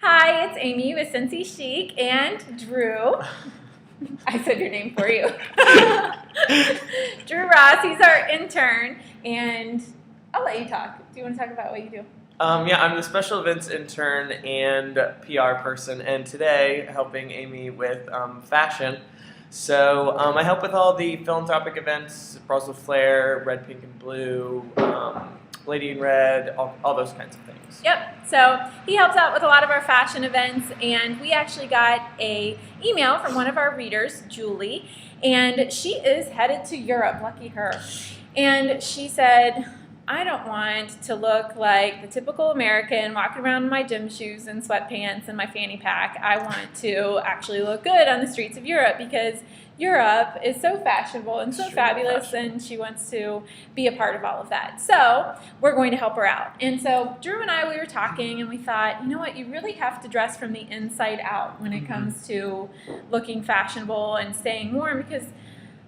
Hi, it's Amy with Cincy Chic and Drew. I said your name for you. Drew Ross, he's our intern, and I'll let you talk. Do you want to talk about what you do? Yeah, I'm the special events intern and PR person, and today helping Amy with fashion. So I help with all the philanthropic events, Brussels Flair, Red, Pink, and Blue, Lady in Red, all those kinds of things. Yep. So he helps out with a lot of our fashion events, and we actually got an email from one of our readers, Julie, and she is headed to Europe. Lucky her. And she said, I don't want to look like the typical American walking around in my gym shoes and sweatpants and my fanny pack. I want to actually look good on the streets of Europe because Europe is so fashionable and so fabulous, and she wants to be a part of all of that. So we're going to help her out. And so Drew and I, we were talking, and we thought, you know what, you really have to dress from the inside out when it comes to looking fashionable and staying warm, because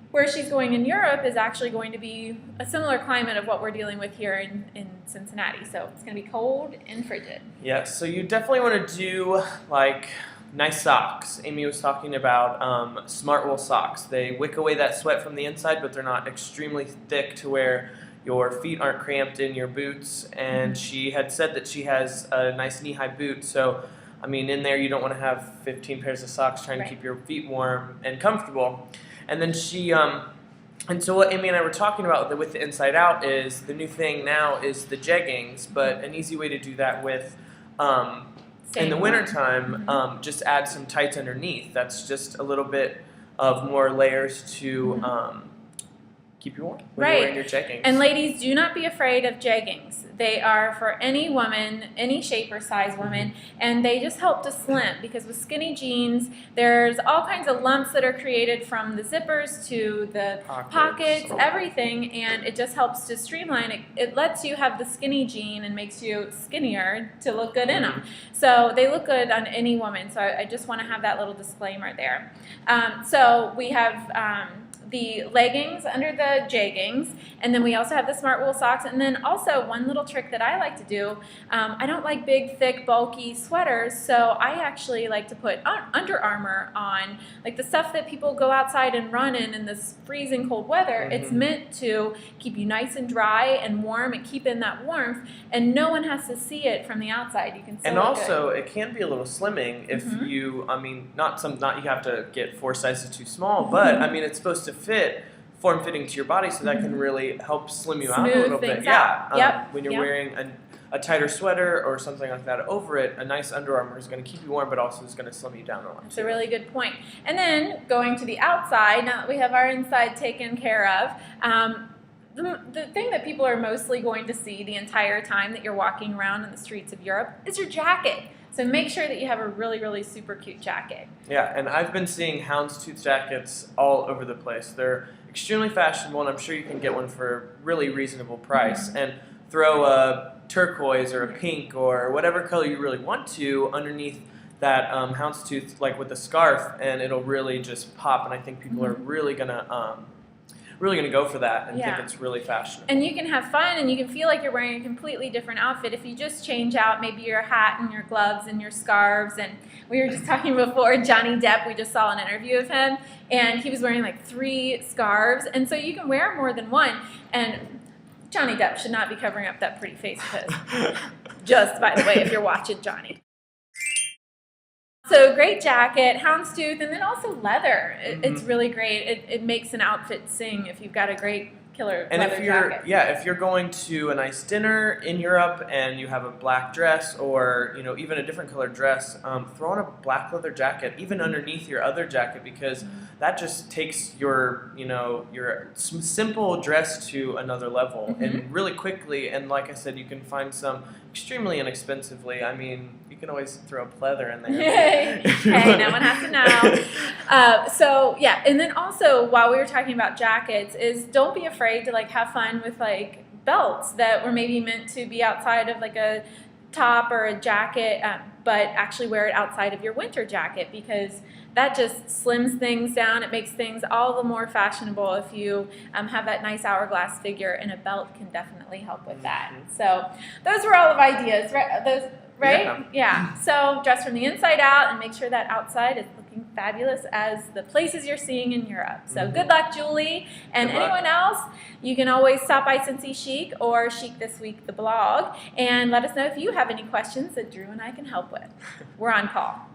where she's going in Europe is actually going to be a similar climate of what we're dealing with here in Cincinnati. So it's going to be cold and frigid. Yeah, so you definitely want to do like nice socks. Amy was talking about smart wool socks. They wick away that sweat from the inside, but they're not extremely thick to where your feet aren't cramped in your boots. And she had said that she has a nice knee-high boot, so I mean, in there you don't want to have 15 pairs of socks trying to keep your feet warm and comfortable. And then she, and so what Amy and I were talking about with the inside out is the new thing now is the jeggings, but an easy way to do that with, in the wintertime, just add some tights underneath. That's just a little bit of more layers to keep you warm when you're wearing your jeggings. And ladies, do not be afraid of jeggings. They are for any woman, any shape or size woman, and they just help to slim, because with skinny jeans, there's all kinds of lumps that are created from the zippers to the pockets, everything, and it just helps to streamline it. It lets you have the skinny jean and makes you skinnier to look good in them. So they look good on any woman, so I just want to have that little disclaimer there. So we have the leggings under the jeggings, and then we also have the smart wool socks. And then also one little trick that I like to do, I don't like big, thick, bulky sweaters, so I actually like to put Under Armour on, like the stuff that people go outside and run in this freezing cold weather. It's meant to keep you nice and dry and warm and keep in that warmth, and no one has to see it from the outside. You can still and also it can be a little slimming if you, I mean, not you have to get 4 sizes too small, but I mean, it's supposed to fit form-fitting to your body, so that can really help slim you out a little bit. Yeah, when you're wearing a tighter sweater or something like that over it, a nice Under Armour is going to keep you warm, but also is going to slim you down a lot. That's a really good point. And then going to the outside, now that we have our inside taken care of, the thing that people are mostly going to see the entire time that you're walking around in the streets of Europe is your jacket. So make sure that you have a really, really super cute jacket. Yeah, and I've been seeing houndstooth jackets all over the place. They're extremely fashionable, and I'm sure you can get one for a really reasonable price. And throw a turquoise or a pink or whatever color you really want to underneath that houndstooth, like with a scarf, and it'll really just pop. And I think people are really gonna go for that and think it's really fashionable. And you can have fun, and you can feel like you're wearing a completely different outfit if you just change out maybe your hat and your gloves and your scarves. And we were just talking before, Johnny Depp, we just saw an interview of him, and he was wearing like 3 scarves, and so you can wear more than one. And Johnny Depp should not be covering up that pretty face of his. Just by the way, if you're watching Johnny. So great jacket, houndstooth, and then also leather. It's really great. It makes an outfit sing if you've got a great killer leather jacket. If you're going to a nice dinner in Europe and you have a black dress or even a different colored dress, throw on a black leather jacket even underneath your other jacket, because that just takes your your simple dress to another level and really quickly. And like I said, you can find some extremely inexpensively. I mean, you can always throw a pleather in there. Hey, no one has to know. So yeah, and then also while we were talking about jackets, is don't be afraid to like have fun with like belts that were maybe meant to be outside of like a top or a jacket, but actually wear it outside of your winter jacket, because that just slims things down. It makes things all the more fashionable if you have that nice hourglass figure, and a belt can definitely help with that. So those were all of ideas, right? Right? Yeah. So dress from the inside out and make sure that outside is looking fabulous as the places you're seeing in Europe. So good luck, Julie. And anyone else, you can always stop by Cincy Chic or Chic This Week, the blog, and let us know if you have any questions that Drew and I can help with. We're on call.